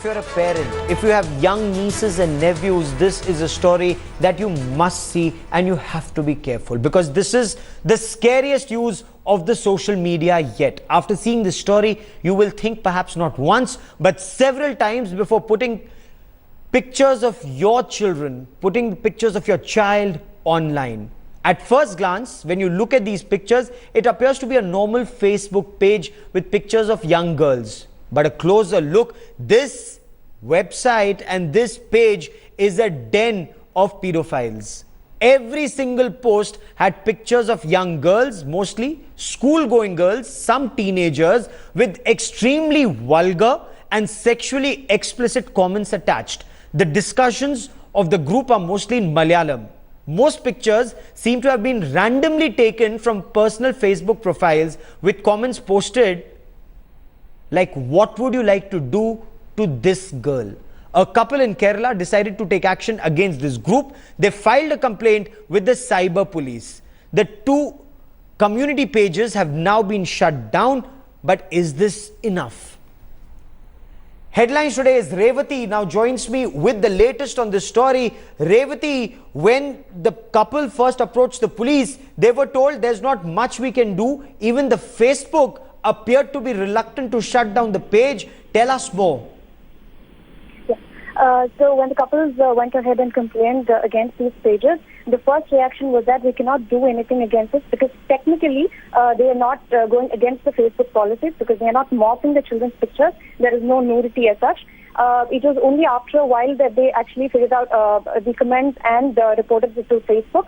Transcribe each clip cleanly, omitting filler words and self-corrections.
if you're a parent, if you have young nieces and nephews, this is a story that you must see and you have to be careful, because this is the scariest use of the social media yet. After seeing this story, you will think perhaps not once, but several times before putting pictures of your children, putting pictures of your child online. At first glance, when you look at these pictures, it appears to be a normal Facebook page with pictures of young girls. But a closer look, this website and this page is a den of pedophiles. Every single post had pictures of young girls, mostly school-going girls, some teenagers, with extremely vulgar and sexually explicit comments attached. The discussions of the group are mostly in Malayalam. Most pictures seem to have been randomly taken from personal Facebook profiles with comments posted like, "What would you like to do to this girl?" A couple in Kerala decided to take action against this group. They filed a complaint with the cyber police. The two community pages have now been shut down, but is this enough? Headlines today is Revati now joins me with the latest on this story. Revati, when the couple first approached the police, they were told there's not much we can do. Even the Facebook appeared to be reluctant to shut down the page. Tell us more. So when the couples went ahead and complained against these pages, the first reaction was that we cannot do anything against this because technically they are not going against the Facebook policies because they are not morphing the children's pictures. There is no nudity as such. It was only after a while that they actually figured out the comments and reported it to Facebook.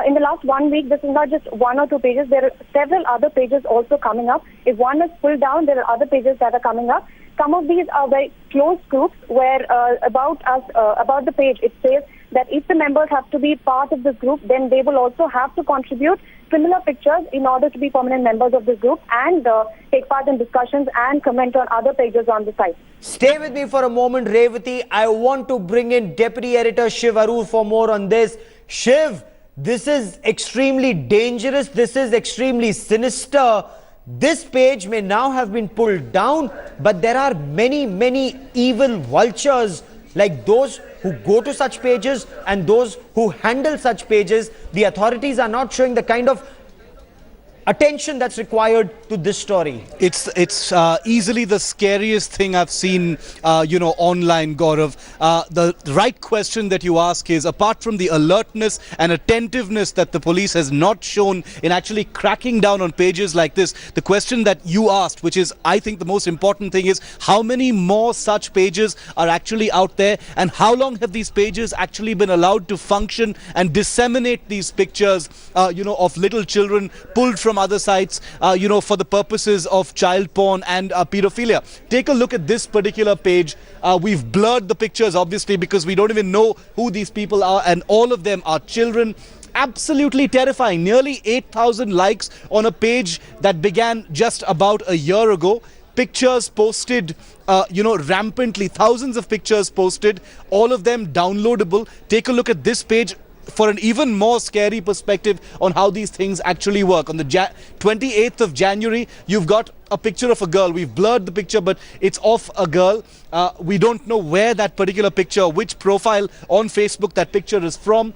In the last 1 week, this is not just one or two pages. There are several other pages also coming up. If one is pulled down, there are other pages that are coming up. Some of these are very close groups where about the page, it says that if the members have to be part of this group, then they will also have to contribute similar pictures in order to be permanent members of this group and take part in discussions and comment on other pages on the site. Stay with me for a moment, Revati. I want to bring in Deputy Editor Shiv Arur for more on this. Shiv, this is extremely dangerous. This is extremely sinister. This page may now have been pulled down, but there are many evil vultures like those who go to such pages and those who handle such pages. The authorities are not showing the kind of attention that's required to this story. It's easily the scariest thing I've seen, online, Gaurav. The right question that you ask is, apart from the alertness and attentiveness that the police has not shown in actually cracking down on pages like this, the question that you asked, which is, I think, the most important thing is, how many more such pages are actually out there, and how long have these pages actually been allowed to function and disseminate these pictures, of little children pulled from other sites, for the purposes of child porn and pedophilia. Take a look at this particular page. We've blurred the pictures, obviously, because we don't even know who these people are, and all of them are children. Absolutely terrifying. Nearly 8,000 likes on a page that began just about a year ago. Pictures posted, rampantly. Thousands of pictures posted, all of them downloadable. Take a look at this page for an even more scary perspective on how these things actually work. On the 28th of January, you've got a picture of a girl. We've blurred the picture, but it's of a girl. We don't know where that particular picture, which profile on Facebook that picture is from.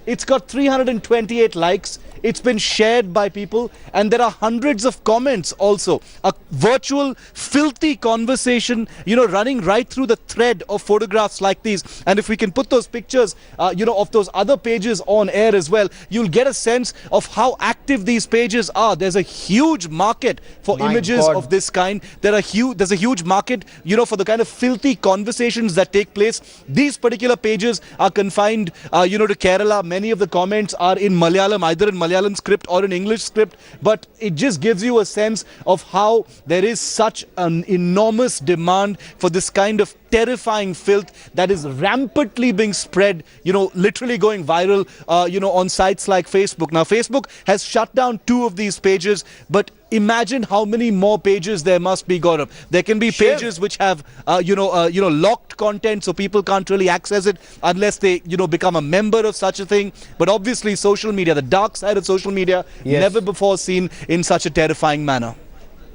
It's got 328 likes. It's been shared by people, and there are hundreds of comments also. A virtual filthy conversation, running right through the thread of photographs like these. And if we can put those pictures, of those other pages on air as well, you'll get a sense of how active these pages are. There's a huge market for images of this kind. There's a huge market, for the kind of filthy conversations that take place. These particular pages are confined, to Kerala. Many of the comments are in Malayalam, either in Malayalam script or in English script, but it just gives you a sense of how there is such an enormous demand for this kind of terrifying filth that is rampantly being spread, literally going viral, on sites like Facebook. Now, Facebook has shut down 2 of these pages, but imagine how many more pages there must be, Gaurav. There can be pages which have, locked content, so people can't really access it unless they, become a member of such a thing. But obviously, social media, the dark side of social media, never before seen in such a terrifying manner.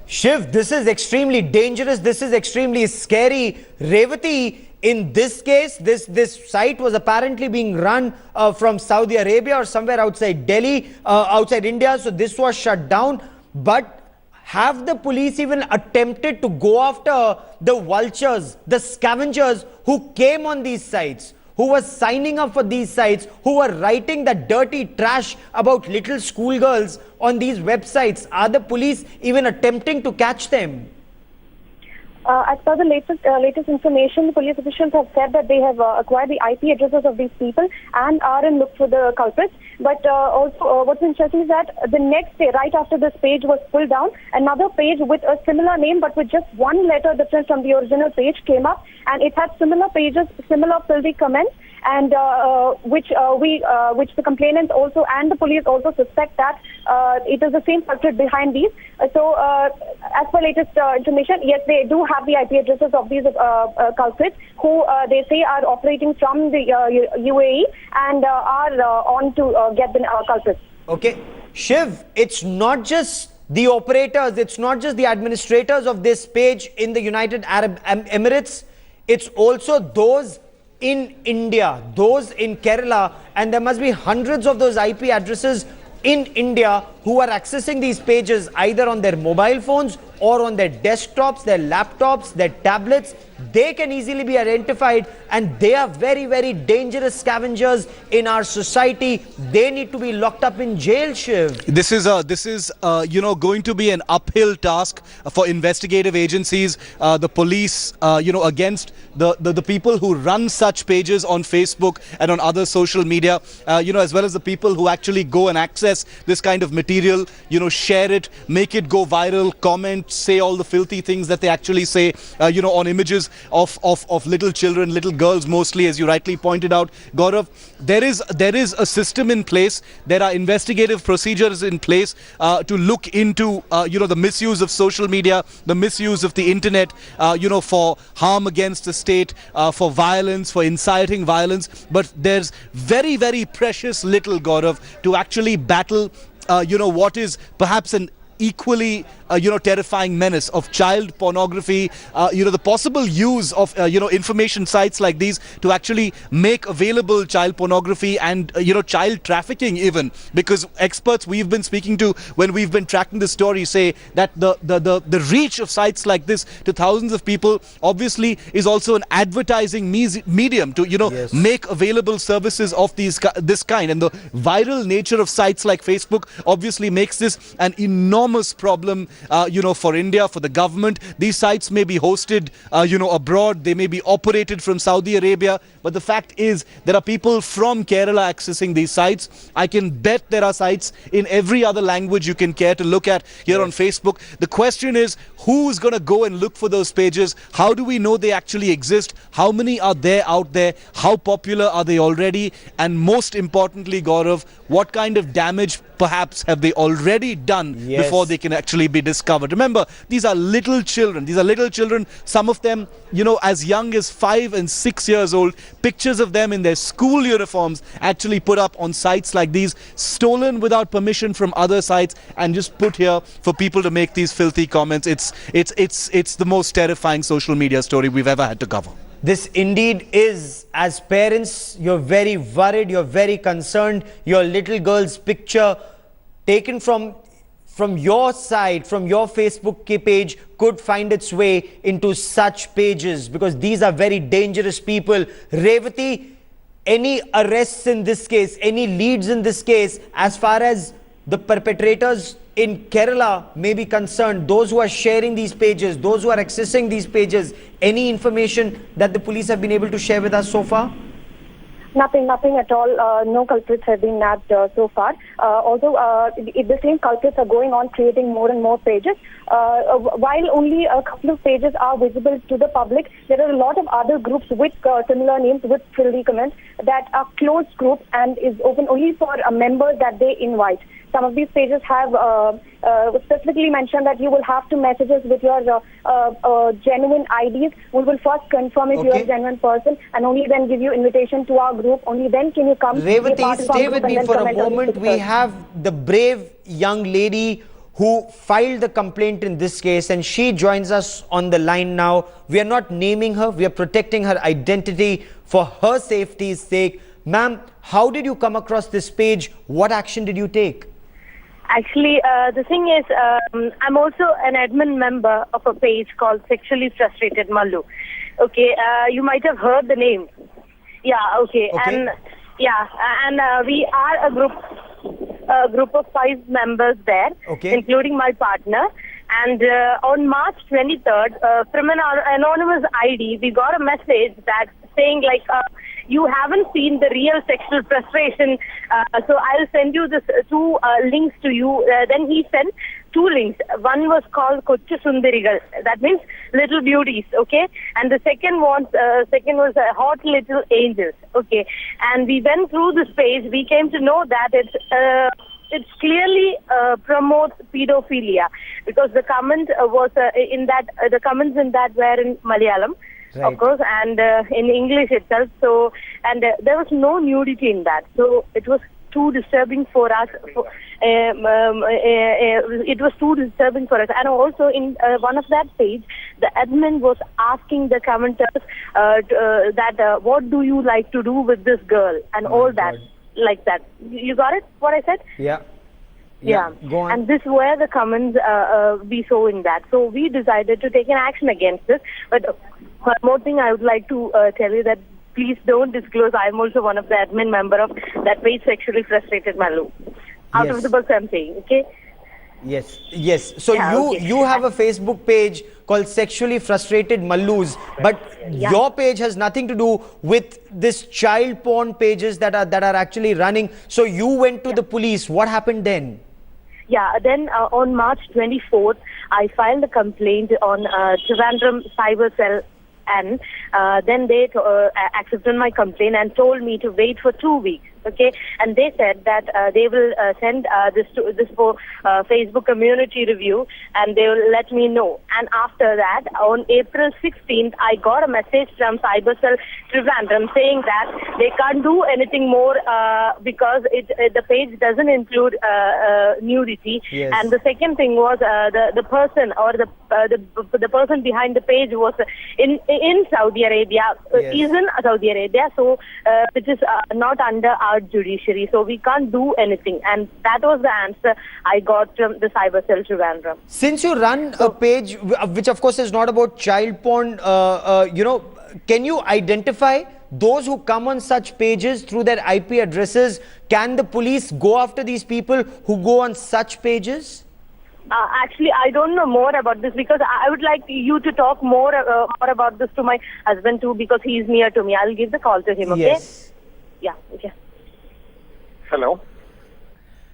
Shiv, this is extremely dangerous. This is extremely scary. Revati, in this case, this site was apparently being run from Saudi Arabia or somewhere outside Delhi, outside India. So this was shut down. But have the police even attempted to go after the vultures, the scavengers who came on these sites, who were signing up for these sites, who were writing that dirty trash about little schoolgirls on these websites? Are the police even attempting to catch them? As per the latest information, the police officials have said that they have acquired the IP addresses of these people and are in look for the culprits. But also, what's interesting is that the next day, right after this page was pulled down, another page with a similar name but with just one letter different from the original page came up, and it had similar pages, similar filthy comments, and which the complainants also and the police also suspect that it is the same culprit behind these. So, as per latest information, yes, they do have the IP addresses of these culprits who they say are operating from the UAE and are on to get the culprits. Okay. Shiv, it's not just the operators, it's not just the administrators of this page in the United Arab Emirates, it's also those in India, those in Kerala, and there must be hundreds of those IP addresses in India who are accessing these pages either on their mobile phones or on their desktops, their laptops, their tablets. They can easily be identified, and they are very, very dangerous scavengers in our society. They need to be locked up in jail, Shiv. This is going to be an uphill task for investigative agencies, the police, against the people who run such pages on Facebook and on other social media, as well as the people who actually go and access this kind of material, share it, make it go viral, comment, say all the filthy things that they actually say, on images of little children, little girls mostly, as you rightly pointed out, Gaurav. There is a system in place. There are investigative procedures in place to look into the misuse of social media, the misuse of the internet, for harm against the state, for violence, for inciting violence. But there's very, very precious little, Gaurav, to actually battle what is perhaps an equally terrifying menace of child pornography, the possible use of information sites like these to actually make available child pornography and child trafficking even, because experts we've been speaking to when we've been tracking the story say that the reach of sites like this to thousands of people obviously is also an advertising medium to Yes. make available services of this kind, and the viral nature of sites like Facebook obviously makes this an enormous problem for India, for the government. These sites may be hosted abroad, they may be operated from Saudi Arabia, but the fact is there are people from Kerala accessing these sites. I can bet there are sites in every other language you can care to look at here on Facebook. The question is, who's going to go and look for those pages? How do we know they actually exist? How many are there out there? How popular are they already? And most importantly, Gaurav, what kind of damage perhaps have they already done before they can actually be discovered? Remember, these are little children. These are little children, some of them, as young as 5 and 6 years old. Pictures of them in their school uniforms actually put up on sites like these, stolen without permission from other sites, and just put here for people to make these filthy comments. It's the most terrifying social media story we've ever had to cover. This indeed is. As parents, you're very worried, you're very concerned. Your little girl's picture taken from your side, from your Facebook page, could find its way into such pages, because these are very dangerous people. Revati, any arrests in this case, any leads in this case, as far as the perpetrators in Kerala may be concerned, those who are sharing these pages, those who are accessing these pages, any information that the police have been able to share with us so far? Nothing at all. No culprits have been nabbed so far. Although the same culprits are going on creating more and more pages. While only a couple of pages are visible to the public, there are a lot of other groups with similar names, with filthy comments, that are closed groups and is open only for members that they invite. Some of these pages have specifically mentioned that you will have to message us with your genuine IDs. We will first confirm if you are a genuine person, and only then give you invitation to our group. Only then can you come. Revati, stay with me for a moment. We have the brave young lady who filed the complaint in this case, and she joins us on the line now. We are not naming her, we are protecting her identity for her safety's sake. Ma'am, how did you come across this page? What action did you take? Actually, the thing is, I'm also an admin member of a page called Sexually Frustrated Mallu. Okay, you might have heard the name. Yeah, okay. And yeah, and we are a group of 5 members there, including my partner. And on March 23rd, from an anonymous ID, we got a message that saying like, you haven't seen the real sexual frustration, so I'll send you this 2 links to you. Then he sent 2 links. One was called Kochu Sundarigal, that means little beauties, okay? And the second was Hot Little Angels, okay? And we went through this page. We came to know that it's clearly promotes pedophilia, because the comment was in that the comments in that were in Malayalam. Right. Of course, and in English itself. So, and there was no nudity in that. So it was too disturbing for us. It was too disturbing for us. And also in one of that page, the admin was asking the commenters that what do you like to do with this girl and all that, like that. You got it? What I said? Yeah. Yeah. Go on. And this were the comments we saw in that. So we decided to take an action against this. But one more thing I would like to tell you that please don't disclose. I'm also one of the admin member of that page, Sexually Frustrated Mallu. Out of the book I'm saying, okay? Yes, yes. So Yeah, you have a Facebook page called Sexually Frustrated Mallus, but your page has nothing to do with this child porn pages that are actually running. So you went to the police. What happened then? Yeah, then on March 24th, I filed a complaint on Trivandrum Cyber Cell, and then they accepted my complaint and told me to wait for 2 weeks. Okay, and they said that they will send this for Facebook community review, and they will let me know. And after that, on April 16th, I got a message from Cybercell Trivandrum saying that they can't do anything more because the page doesn't include nudity. Yes. And the second thing was the person or the person behind the page was in Saudi Arabia, is in Saudi Arabia, so which is not under our judiciary, so we can't do anything. And that was the answer I got from the Cybercell Trivandrum. Since you run a page which of course is not about child porn, can you identify those who come on such pages through their IP addresses? Can the police go after these people who go on such pages? Actually, I don't know more about this, because I would like you to talk more about this to my husband too, because he is near to me. I'll give the call to him, okay? Yes. Yeah, okay. Hello.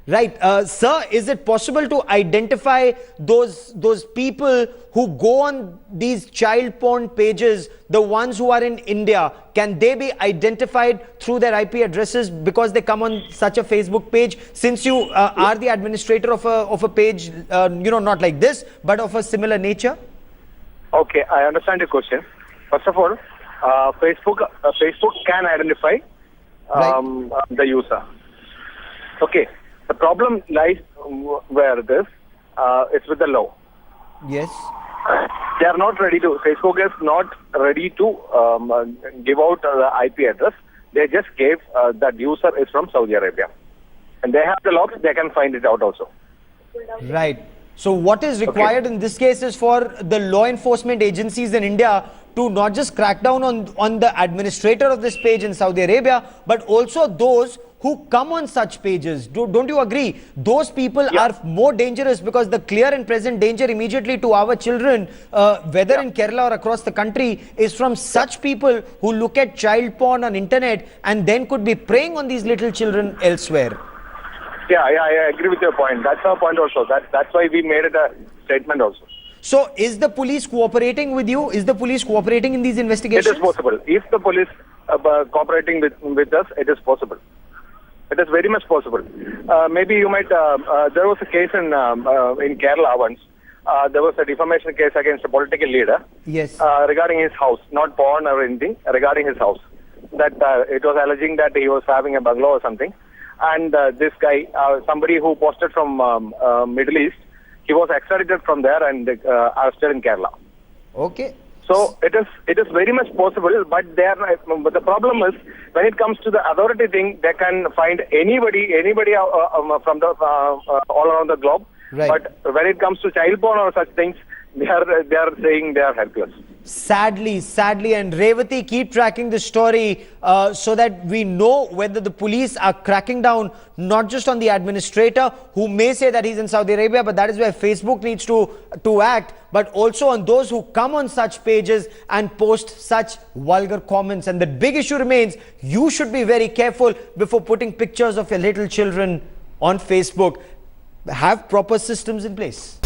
Right. Sir, is it possible to identify those people who go on these child porn pages, the ones who are in India? Can they be identified through their IP addresses because they come on such a Facebook page? Since you are the administrator of a page, not like this, but of a similar nature? Okay, I understand your question. First of all, Facebook can identify the user. Okay. The problem lies where it is. It's with the law. Yes. They are not ready to. Facebook is not ready to give out the IP address. They just gave that user is from Saudi Arabia, and they have the logs. They can find it out also. Right. So what is required in this case is for the law enforcement agencies in India to not just crack down on the administrator of this page in Saudi Arabia, but also those who come on such pages. Don't you agree? Those people are more dangerous, because the clear and present danger immediately to our children, whether in Kerala or across the country, is from such people who look at child porn on internet and then could be preying on these little children elsewhere. Yeah, I agree with your point. That's our point also. That's why we made it a statement also. So, is the police cooperating with you? Is the police cooperating in these investigations? It is possible. If the police cooperating with us, it is possible. It is very much possible. Maybe you might. There was a case in Kerala once. There was a defamation case against a political leader. Yes. Regarding his house, not porn or anything. Regarding his house, that it was alleging that he was having a bungalow or something, and this guy, somebody who posted from Middle East, he was extradited from there and arrested in Kerala. Okay. So it is very much possible, but but the problem is when it comes to the authority thing, they can find anybody from the all around the globe. Right. But when it comes to child porn or such things, they are saying they are helpless. Sadly, and Revati, keep tracking the story so that we know whether the police are cracking down not just on the administrator who may say that he's in Saudi Arabia, but that is where Facebook needs to act, but also on those who come on such pages and post such vulgar comments. And the big issue remains, you should be very careful before putting pictures of your little children on Facebook. Have proper systems in place.